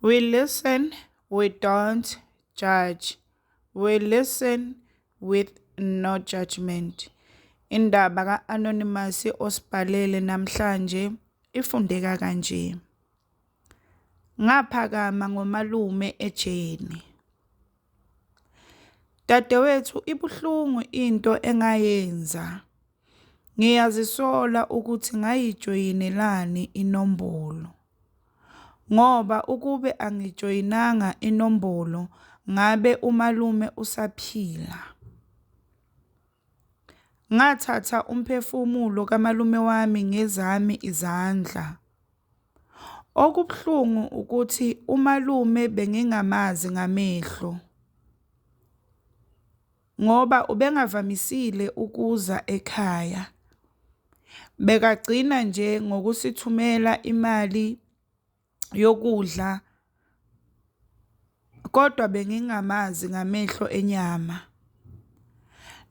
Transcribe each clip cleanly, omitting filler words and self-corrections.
We listen, we don't judge. We listen with no judgment. Indaba ka-Anonymous osibhalele namhlanje ifundeka kanje. Ngaphakama ngomalume ejele. Dadewethu ibuhlungu into engayenza. Ngiyazisola ukuthi ngayijoyinelani inombolo. Ngoba ukube angijoyinanga inombolo ngabe umalume usaphila. Ngathatha umphefumulo kamalume wami ngezami izandla. Okubuhlungu ukuthi umalume bengingamazi ngamehlo. Ngoba ubengavamisile ukuza ekhaya. Bekagcina nje ngokusithumela imali yokudla kodwa bengingamazi ngamehlo enyama.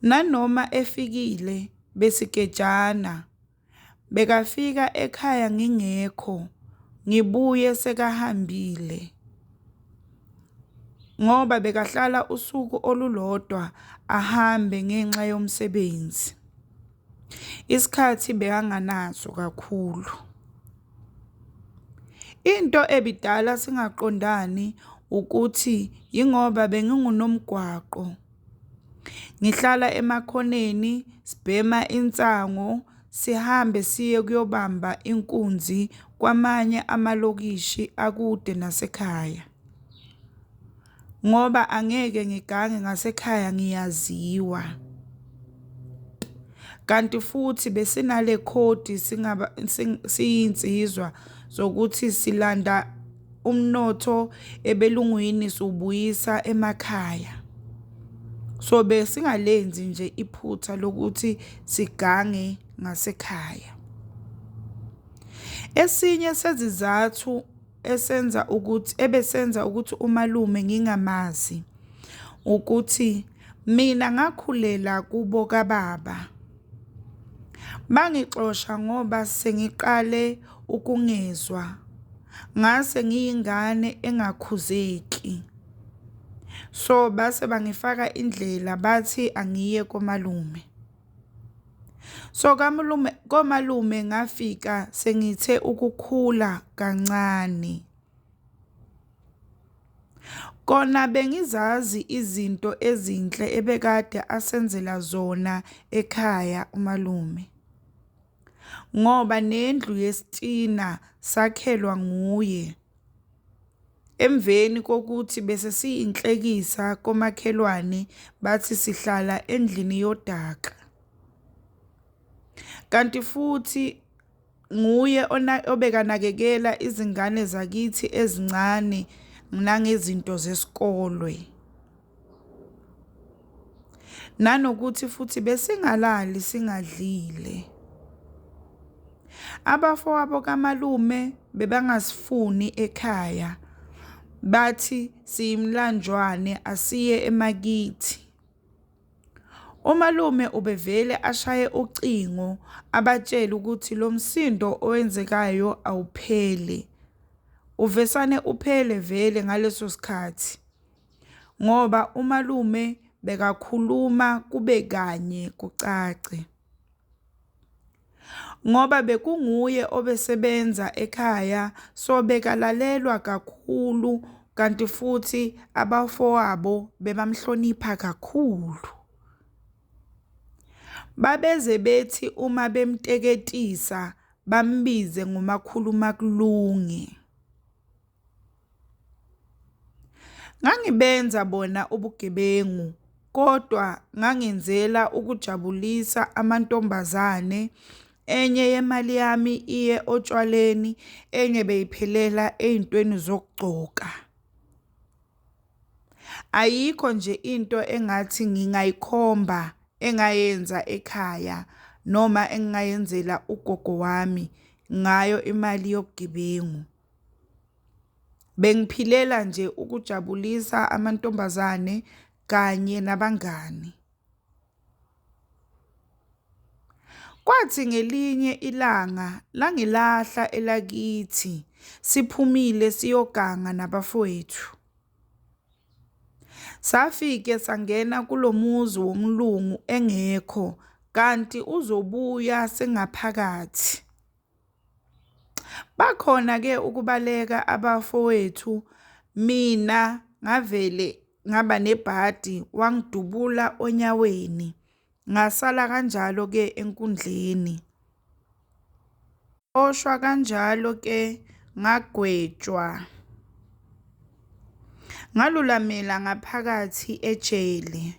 Nanoma efikile besigejana bekafika ekhaya ngingekho ngibuye sekahambile. Ngoba bekahlala usuku olulodwa ahambe ngenxa yomsebenzi. Isikhathi bekanganaso kakhulu. Into ebidala singaqondani ukuthi yingoba bengingunomgwaqo. Ngihlala emakhoneni sibhema insango sihambe siye kuyobamba inkunzi kwamanye amalokishi akude nasekhaya. Ngoba angeke ngigange ngasekhaya ngiyaziwa. Kanti futhi besinale khodi siyinsizwa zokuthi silanda umnotho ebelungwini subuyisa emakhaya. So besingalenzi nje iphutha lokuthi sigange ngasekhaya. Esinye sezizathu ebesenza ukuthi umalume ngingamazi ukuthi mina ngakhulela kubo kababa. Bangixosha ngoba sengiqale ukungezwa. Ngase ngiyingane engakhuzeki. So base bangifaka indlela bathi angiye komalume. So komalume ngafika sengithe ukukhula kancane. Kona bengizazi izinto ezinhle ebekade asenzela zona ekhaya umalume. Ngoba nendlu yesitina sakhelwa nguye. Emveni kokuthi bese siyinhlekisa komakhelwane bathi sihlala endlini yodaka. Kanti futhi nguye obekanakekela izingane zakithi ezincane nangezinto zesikole. Nanokuthi futhi besingalali singadlile. Abafowabo kamalume bebangasifuni ekhaya. Bathi siyimlanjwane asiye emakithi. Umalume ubevele ashaye ucingo abatshela ukuthi lo msindo owenzekayo awuphele. Uvesane uphele vele ngaleso sikhathi. Ngoba umalume bekakhuluma kube kanye kucace. Ngoba bekunguye obesebenza ekhaya so bekalalelwa kakhulu kanti futhi abafowabo bebamhlonipha kakhulu. Babeze bethi uma bemteketisa bambize ngomakhuluma kulunge. Ngangibenza bona ubugebengu kodwa ngangenzela ukujabulisa amantombazane. Enye yemali yami iye otshwaleni enye beyiphelela ezintweni zokugcoka. Ayikho nje into engathi ngingayikhomba engayenza ekhaya noma engayenzela ugogo wami ngayo imali yobugebengu. Bengiphilela nje ukujabulisa amantombazane kanye nabangani. Kwathi ngelinye ilanga langilahla elakithi siphumile siyoganga nabafowethu. Safike sangena kulomuzi womlungu engekho kanti uzobuya sengaphakathi. Bakhona ke ukubaleka abafowethu, mina ngavele ngaba nebhadi wangidubula onyaweni. Ngasala kanjalo ke enkundleni. Oshwa kanjalo ke ngagwetshwa. Ngalulamela ngaphakathi ejele.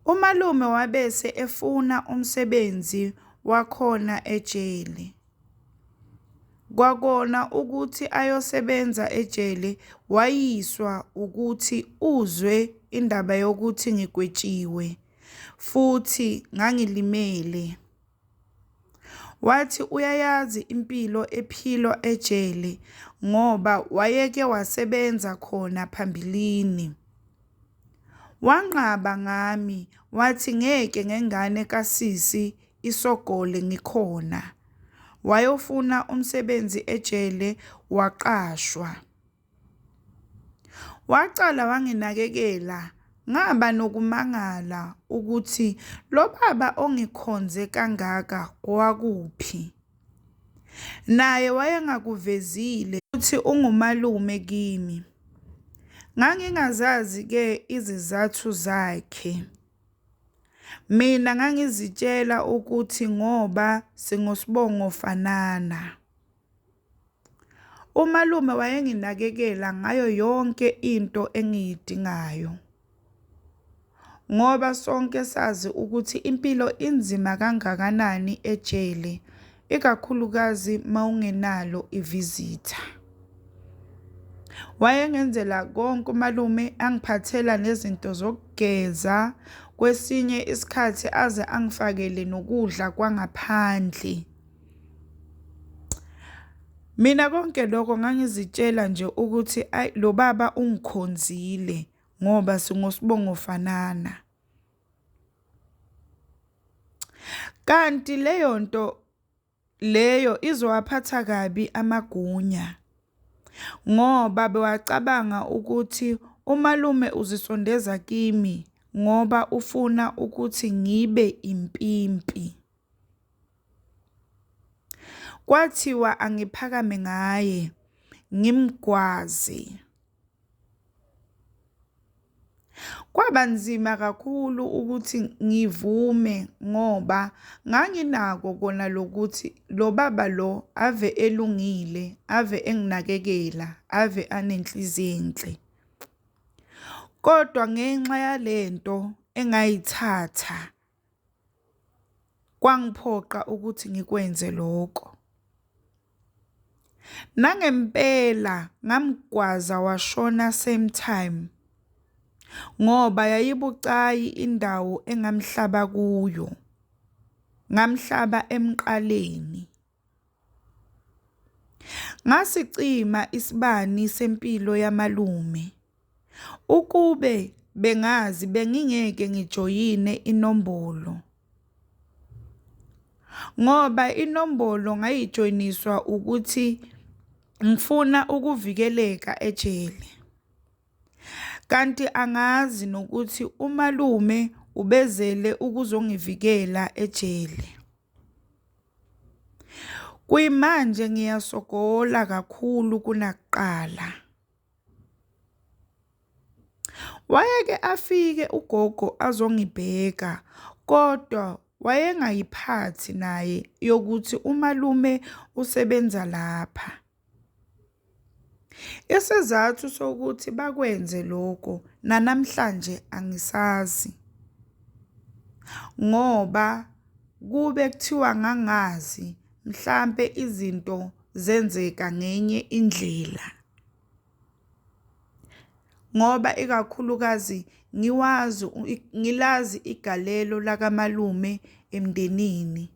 Umalume wabese efuna umsebenzi wakhona ejele. Kwakona ukuthi ayosebenza ejele wayiswa ukuthi uzwe indaba yokuthi ngigwetshiwe futhi ngangilimele. Wathi uyayazi impilo ephilwa ejele ngoba wayeke wasebenza khona phambilini. Wanqaba ngami wathi ngeke ngengane kasisi isogole ngikhona. Wayofuna umsebenzi ejele waqashwa. Waqala wanginakekela ngaba nokumangala ukuthi lo baba ongikhonze kangaka owakuphi. Naye wayengakuvezile ukuthi ungumalume kimi. Ngangingazazi ke izizathu zakhe. Mina ngangizitshela ukuthi ngoba singosibongo fanana. Umalume wayenginakekela ngayo yonke into engiyidingayo. Ngoba sonke sazi ukuthi impilo inzima kangakanani ejele, ikakhulukazi mawungenalo ivizitha. Wayengenzela konke umalume, angiphathela nezinto zokugeza, kwesinye isikhathi aze angifakele nokudla kwangaphandle. Mina konke lokho ngangizitshela nje ukuthi lo baba ungikhonzile ngoba singosibongo fanana. Kanti leyo nto leyo izowaphatha kabi amagunya ngoba bewacabanga ukuthi umalume uzisondeza kimi ngoba ufuna ukuthi ngibe impimpi. Kwathiwa angiphakame ngaye ngimgwaze. Kwaba nzima kakhulu ukuthi ngivume ngoba nganginako kona lokuthi lo baba lo ave elungile, ave enginakekela, ave anenhliziyo enhle. Kodwa ngenxa yalento engayithatha kwangiphoqa ukuthi ngikwenze lokho. Nangempela ngamgwaza washona same time ngoba yayibucayi indawo engamhlaba kuyo. Ngamhlaba emqaleni. Ngasicima isibani sempilo yamalume. Ukube bengazi bengingeke ngijoyine inombolo. Ngoba inombolo ngayijoyiniswa ukuthi ngifuna ukuvikeleka ejele. Kanti angazi nokuthi umalume ubezele ukuzongivikela ejele. Kuyimanje ngiyasogola kakhulu kunakuqala. Wayeke afike ugogo azongibheka kodwa wayengayiphathi naye yokuthi umalume usebenza lapha. Isizathu sokuthi bakwenze lokho namhlanje angisazi. Ngoba kube kuthiwa ngangazi mhlambe izinto zenzeka ngenye indlela. Ngoba ikakhulukazi ngilazi igalelo lakamalume emndenini.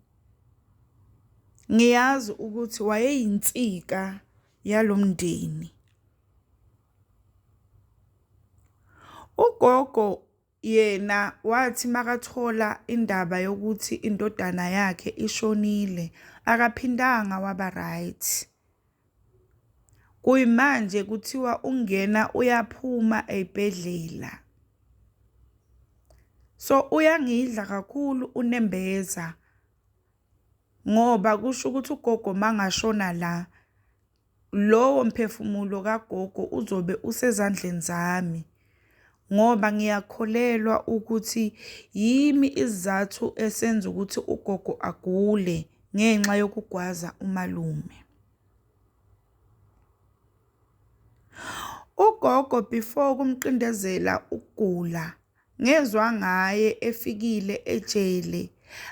Ngiyazi ukuthi wayeyinsika yalomndeni. Ugogo yena wathi makathola indaba yokuthi indodana yakhe ishonile akaphindanga waba right. Kuyimanje kuthiwa ungena uyaphuma ezibhedlela. So uyangidla kakhulu uNembeza ngoba kusho ukuthi ugogo mangashona la lowo mphefumulo kagogo uzobe usezandleni zami ngoba ngiyakholelwa ukuthi yimi izathu esenza ukuthi ugogo agule ngenxa yokugwaza umalume. Ugogo before kumqindezela ukugula ngezwe ngaye efikile ejele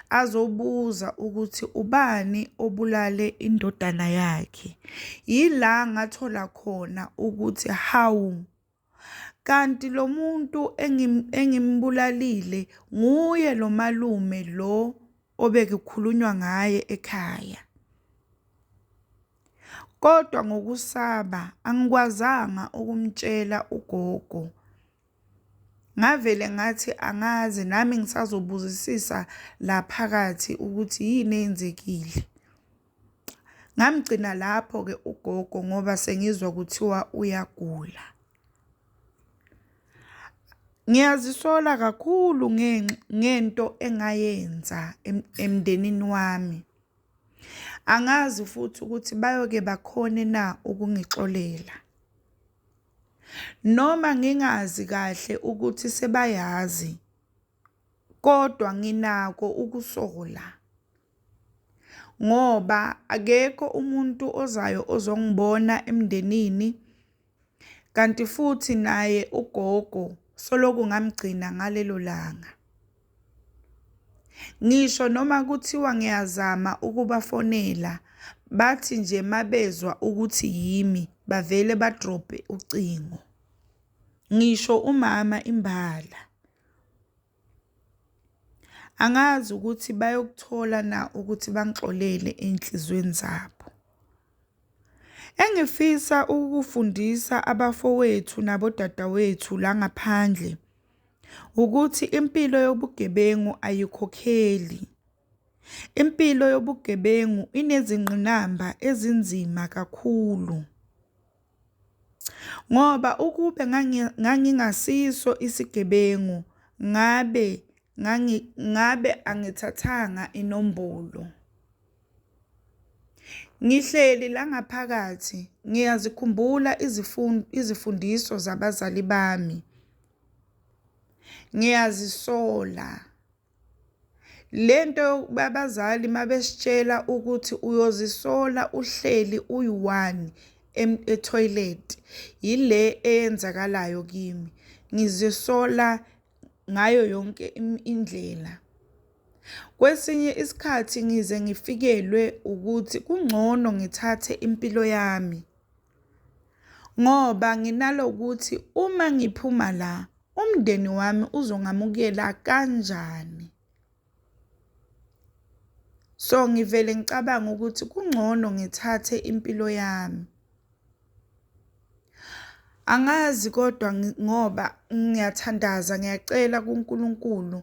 azobuza ukuthi ubani obulale indodana yakhe. Yila ngathola khona ukuthi hawu kanti lo muntu engimbulalile nguye lo malume lo obekukhulunywa ngaye ekhaya. Kodwa ngokusaba angikwazanga ukumtshela ugogo. Ngavele ngathi angazi nami ngisazobuzisisa la phakathi ukuthi yini eyenzekile. Ngamgcina lapho ke ugogo ngoba sengizwa kuthiwa uyagula. Ngiyazisola kakhulu ngento engayenza emndenini wami. Angazi futhi ukuthi bayoke bakhone na ukungixolela. Noma ngingazi kahle ukuthi sebayazi kodwa nginako ukusola ngoba akekho umuntu ozayo ozongibona emndenini kanti futhi naye ugogo soloku ngamgcina ngalelo langa. Ngisho noma kuthiwa ngiyazama ukubafonela bathi nje mabezwa ukuthi yimi bavele badrope ucingo. Ngisho umama imbala. Angazi ukuthi bayokuthola na ukuthi bangixolele enhlizweni zabo. Engifisa ukufundisa abafowethu nabodadawethu la ngaphandle ukuthi impilo yobugebengu ayikhokheli. Impilo yobugebengu inezingqinamba ezinzima kakhulu. Ngoba ukube ngangingasiso isigebengu ngabe angithathanga inombolo. Ngihleli la ngaphakathi ngiyazikhumbula izifundiso zabazali bami. Ngiyazisola. Lento babazali mabesitshela ukuthi uyozisola uhleli uyi-1 etoilet yile eyenzakalayo kimi. Ngizisola ngayo yonke indlela. Kwesinye isikhathi ngize ngifikelwe ukuthi kungcono ngithathe impilo yami. Ngoba nginalokuthi uma ngiphuma la umndeni wami uzongamukela kanjani. So ngivele ngicabanga ukuthi kungcono ngithathe impilo yami. Angazi kodwa ngoba ngiyathandaza ngiyacela kuNkulunkulu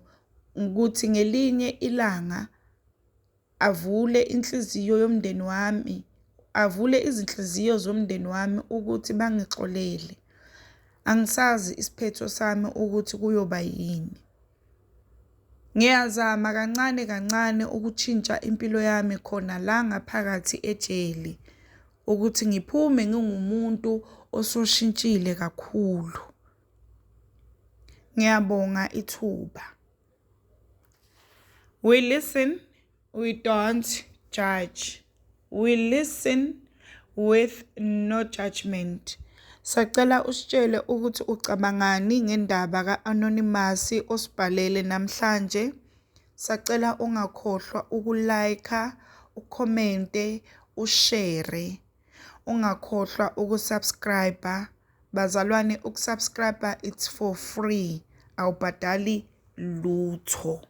ukuthi ngelinye ilanga avule inhliziyo yomndeni wami, avule izinhliziyo zomndeni wami ukuthi bangixolele. Angisazi isiphetho sami ukuthi kuyoba yini. Ngiyazama kancane kancane ukutshintsha impilo yami khona la ngaphakathi ejele ukuthi ngiphume ngingumuntu ososhintshile kakhulu. Ngiyabonga ithuba. We listen, we don't judge. We listen with no judgment. Sacela usitshele ukuthi ucabangani ngendaba ka-Anonymous osibhalele namhlanje. Sacela ungakhohlwa ukulike, ucommente, ushare. Ungakhohlwa ukusubscribe. Bazalwane ukusubscribe it's for free. Awubhadali lutho.